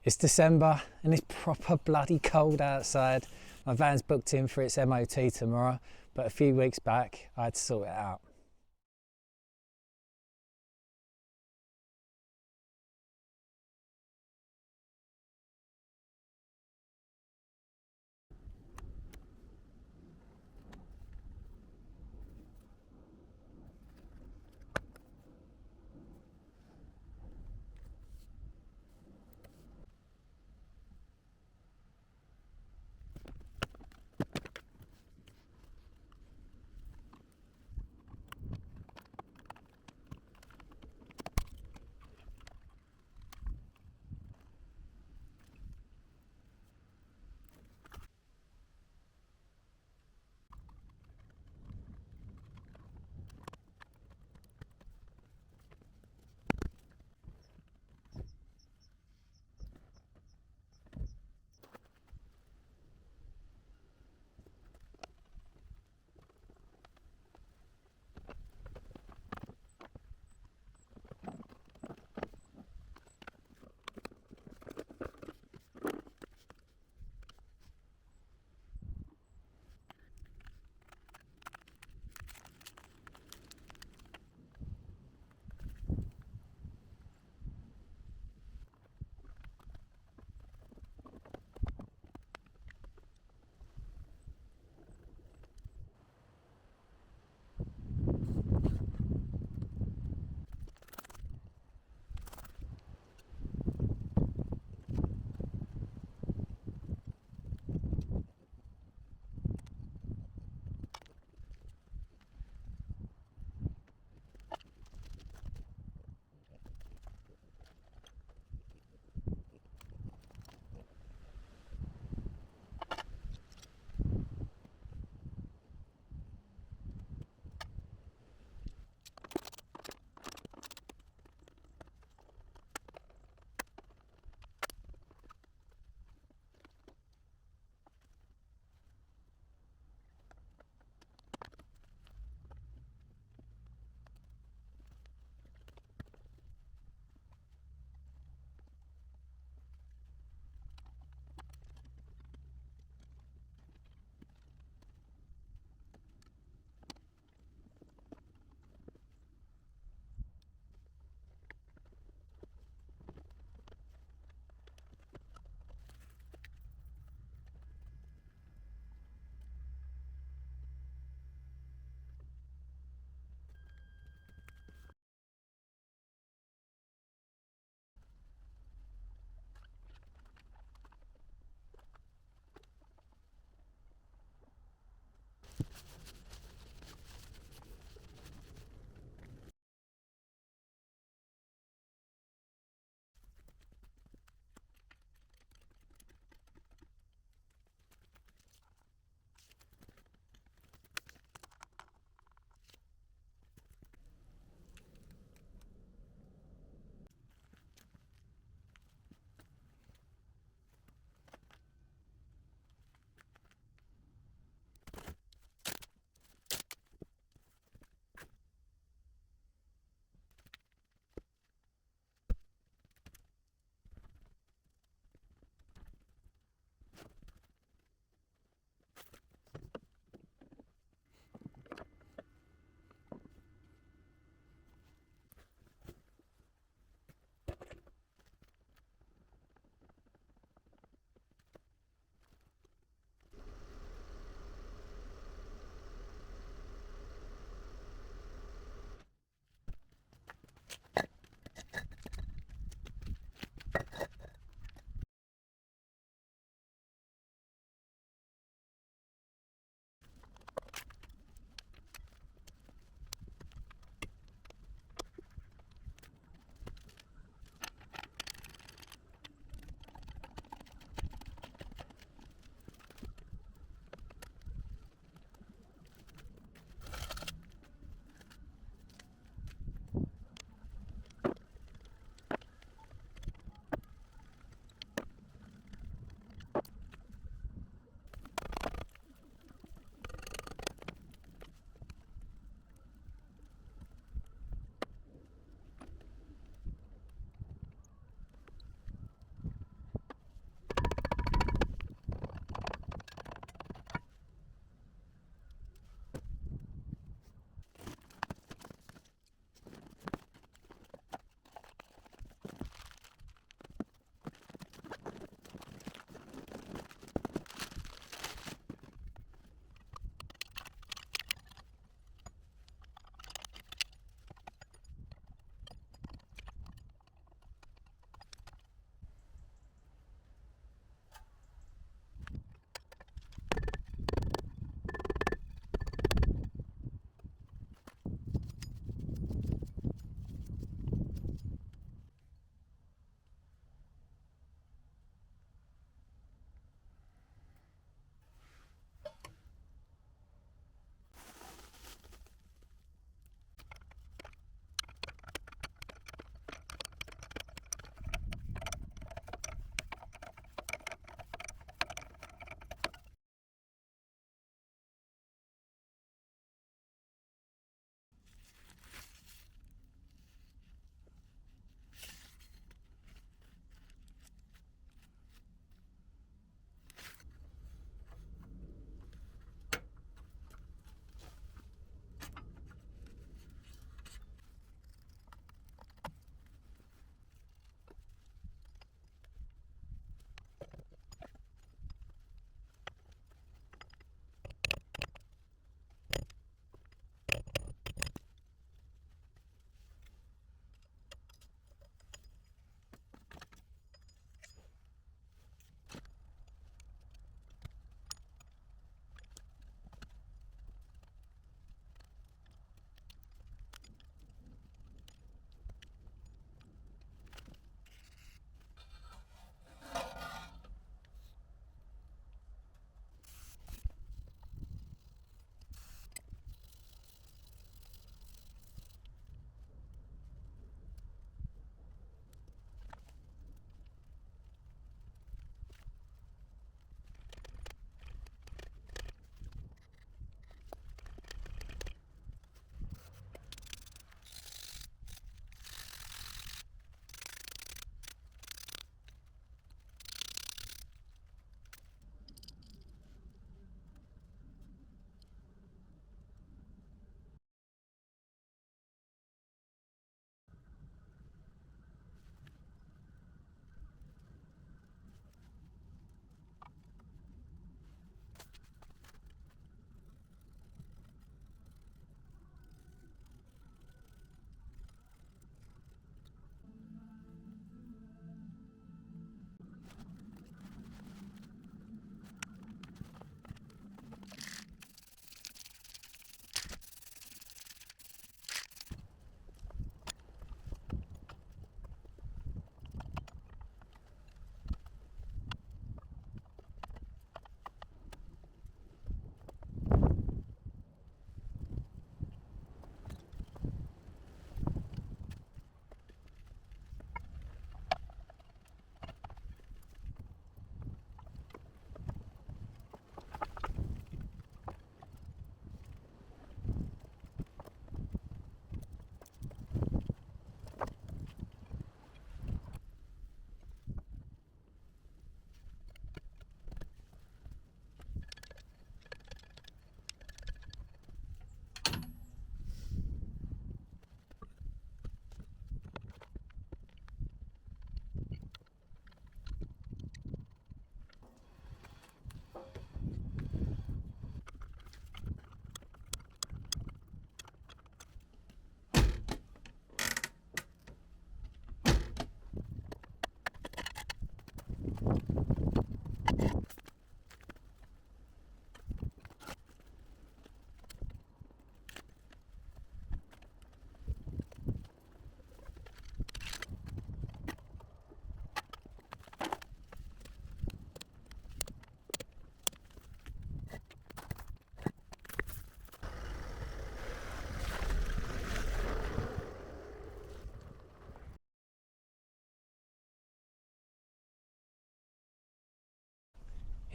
It's December and it's proper bloody cold outside. My van's booked in for its MOT tomorrow, but a few weeks back I had to sort it out.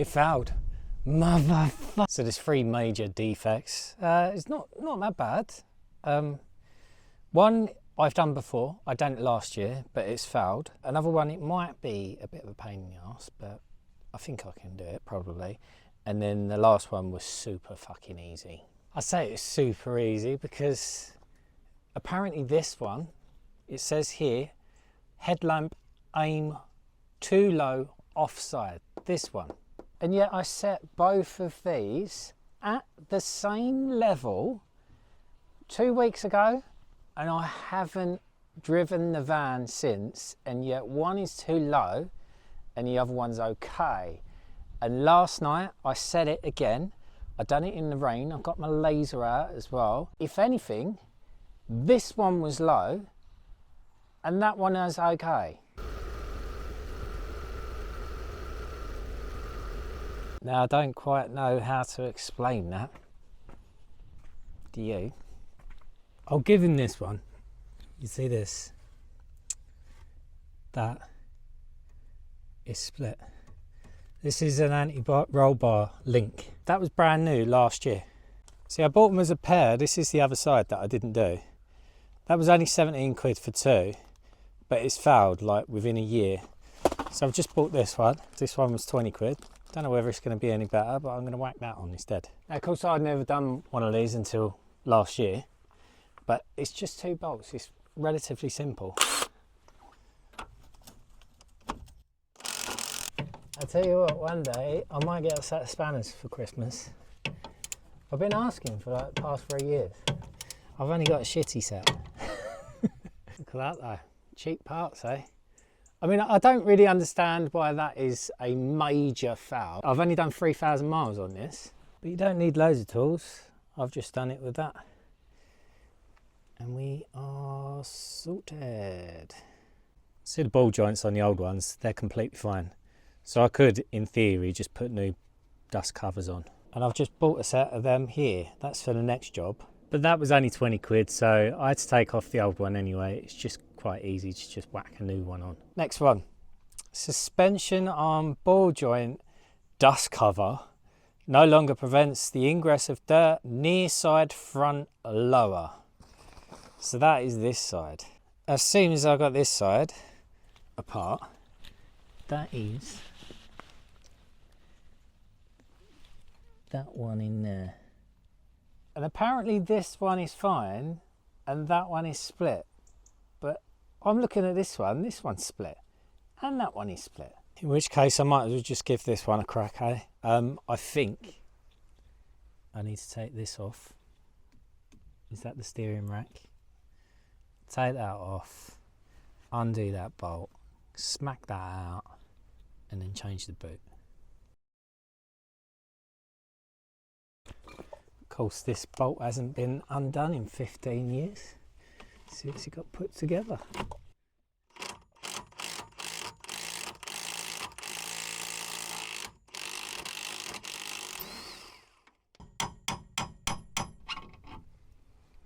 It failed. Motherfucker. So there's 3 major defects. It's not that bad. One I've done before. I done it last year, but it's failed. Another one, it might be a bit of a pain in the ass, but I think I can do it probably. And then the last one was super fucking easy. I say it's super easy because apparently this one, it says here, headlamp aim too low offside, this one. And yet I set both of these at the same level 2 weeks ago, and I haven't driven the van since, and yet one is too low and the other one's okay. And last night I set it again. I done it in the rain. I've got my laser out as well. If anything, this one was low and that one is okay. Now I don't quite know how to explain that. Do you? I'll give him this one. You see this? That is split. This is an anti-roll bar link. That was brand new last year. See, I bought them as a pair. This is the other side that I didn't do. That was only 17 quid for 2, but it's failed like within a year. So I've just bought this one. This one was 20 quid. Don't know whether it's going to be any better, but I'm going to whack that on instead. Now, of course, I'd never done one of these until last year, but it's just 2 bolts. It's relatively simple. I tell you what, one day I might get a set of spanners for Christmas. I've been asking for like the past 3 years. I've only got a shitty set. Look at that though, cheap parts, eh? I mean, I don't really understand why that is a major foul. I've only done 3,000 miles on this, but you don't need loads of tools. I've just done it with that. And we are sorted. See the ball joints on the old ones, they're completely fine. So I could, in theory, just put new dust covers on. And I've just bought a set of them here. That's for the next job. But that was only 20 quid, so I had to take off the old one anyway. It's just quite easy to just whack a new one on. Next one. Suspension arm ball joint dust cover no longer prevents the ingress of dirt near side front lower. So that is this side. As soon as I got this side apart, that is that one in there. And apparently this one is fine and that one is split. But I'm looking at this one's split and that one is split. In which case I might as well just give this one a crack, eh? I think I need to take this off. Is that the steering rack? Take that off, undo that bolt, smack that out, and then change the boot. Of course, this bolt hasn't been undone in 15 years since it got put together.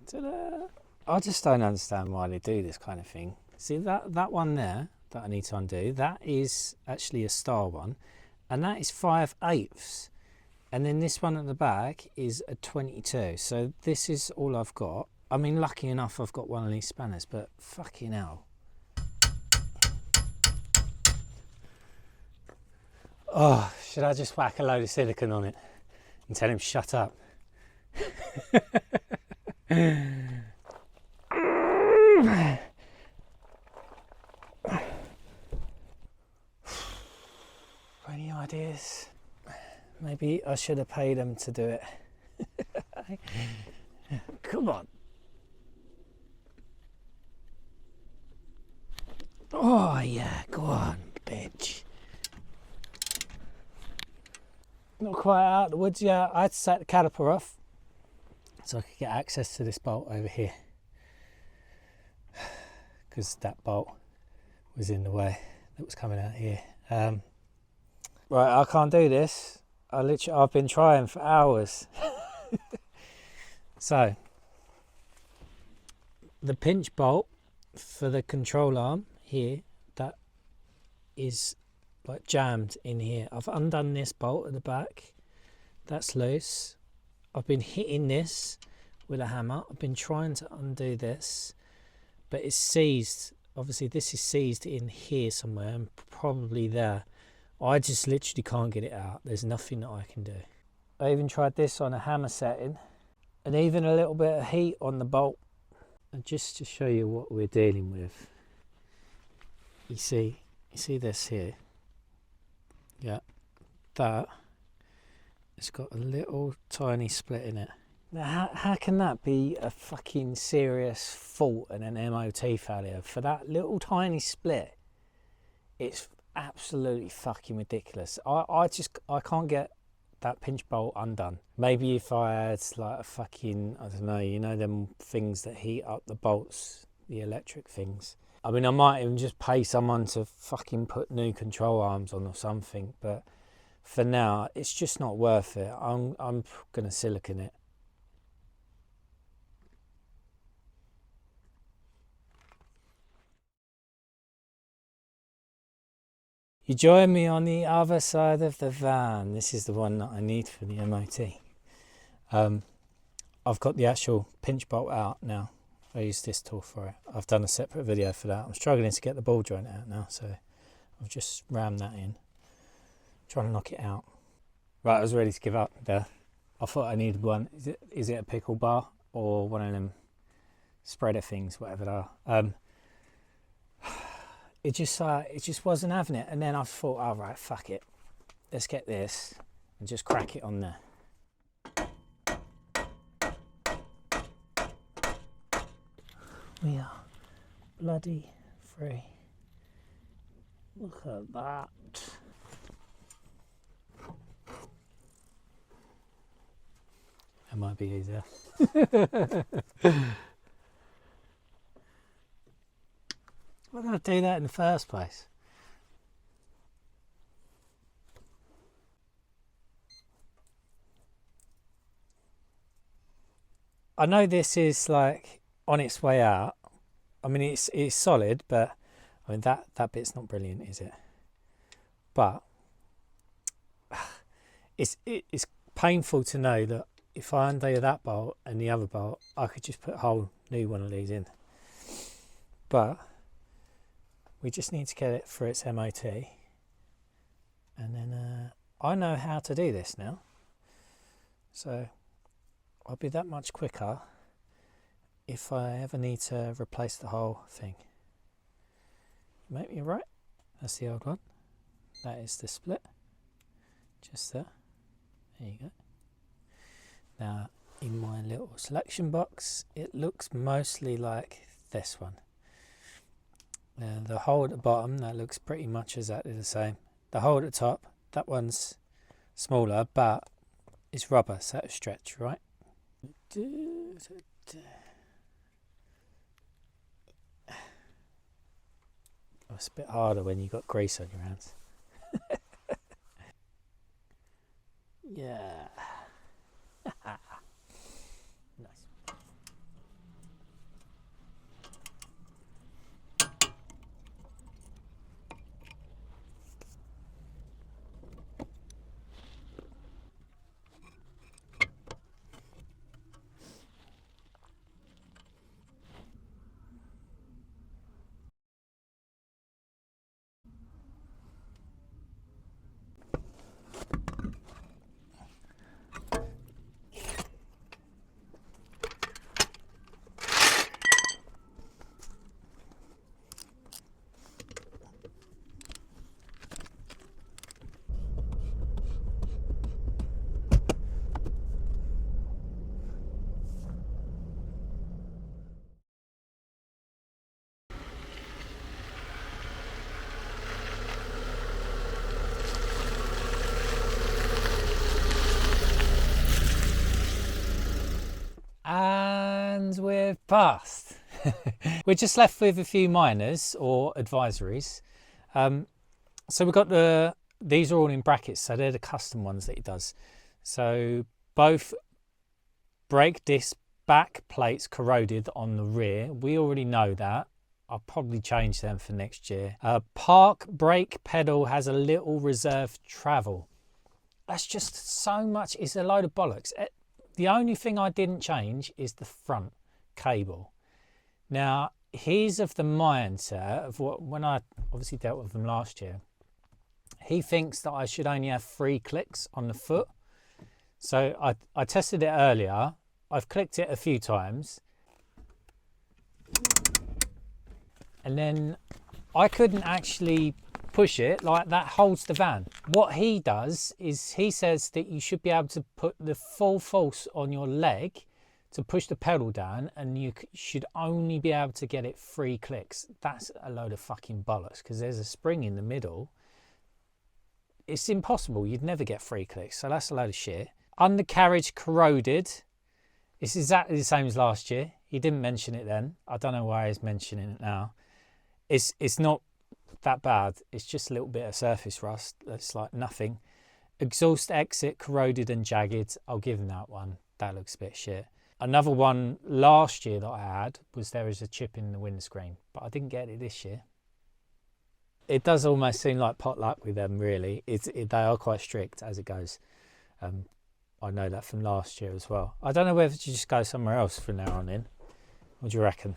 Ta-da! I just don't understand why they do this kind of thing. See that one there that I need to undo, that is actually a star one, and that is 5/8. And then this one at the back is a 22. So this is all I've got. I mean, lucky enough I've got one of these spanners, but fucking hell. Oh, should I just whack a load of silicone on it and tell him shut up? Any ideas? Maybe I should have paid them to do it. Come on. Oh yeah, go on, bitch. Not quite out of the woods yet. I had to take the caliper off so I could get access to this bolt over here, because that bolt was in the way that was coming out here. Right, I can't do this. I've been trying for hours. So the pinch bolt for the control arm here, that is like jammed in here. I've undone this bolt at the back. That's loose. I've been hitting this with a hammer. I've been trying to undo this, but it's seized. Obviously this is seized in here somewhere and probably there. I just literally can't get it out. There's nothing that I can do. I even tried this on a hammer setting and even a little bit of heat on the bolt. And just to show you what we're dealing with, you see this here? Yeah, that it's got a little tiny split in it. Now how can that be a fucking serious fault and an MOT failure? For that little tiny split, it's absolutely fucking ridiculous. I can't get that pinch bolt undone. Maybe if I had like a fucking, I don't know, you know them things that heat up the bolts, the electric things. I mean, I might even just pay someone to fucking put new control arms on or something, but for now, it's just not worth it. I'm gonna silicone it. You join me on the other side of the van. This is the one that I need for the MOT. I've got the actual pinch bolt out now. I use this tool for it. I've done a separate video for that. I'm struggling to get the ball joint out now, so I've just rammed that in. Trying to knock it out. Right, I was ready to give up there. I thought I needed one. Is it a pickle bar or one of them spreader things, whatever they are? It just wasn't having it. And then I thought, all right, fuck it. Let's get this and just crack it on there. We are bloody free. Look at that. That might be easier. Why did I do that in the first place? I know this is like on its way out. I mean, it's solid, but I mean that bit's not brilliant, is it? But it's painful to know that if I undo that bolt and the other bolt, I could just put a whole new one of these in. But we just need to get it for its MOT, and then I know how to do this now, so I'll be that much quicker if I ever need to replace the whole thing. You make me right. That's the old one. That is the split. Just there. There you go. Now in my little selection box, it looks mostly like this one. The hole at the bottom, that looks pretty much exactly the same. The hole at the top, that one's smaller, but it's rubber, so it'll stretch, right? Oh, it's a bit harder when you've got grease on your hands. Yeah. Nice. And we're past. We're just left with a few minors or advisories. So we've got these are all in brackets, so they're the custom ones that he does. So both brake disc back plates corroded on the rear. We already know that. I'll probably change them for next year. Park brake pedal has a little reserve travel. That's just so much, it's a load of bollocks. The only thing I didn't change is the front cable. Now, he's of the mindset of what, when I obviously dealt with him last year, he thinks that I should only have 3 clicks on the foot. So I tested it earlier. I've clicked it a few times. And then I couldn't actually push it, like that holds the van. What he does is he says that you should be able to put the full force on your leg to push the pedal down, and you should only be able to get it 3 clicks. That's a load of fucking bollocks, because there's a spring in the middle. It's impossible. You'd never get 3 clicks. So that's a load of shit. Undercarriage corroded. It's exactly the same as last year. He didn't mention it then. I don't know why he's mentioning it now. It's not that bad. It's just a little bit of surface rust. That's like nothing. Exhaust exit corroded and jagged. I'll give him that one. That looks a bit shit. Another one last year that I had was there is a chip in the windscreen, but I didn't get it this year. It does almost seem like potluck with them, really. They are quite strict as it goes. I know that from last year as well. I don't know whether to just go somewhere else from now on in. What do you reckon?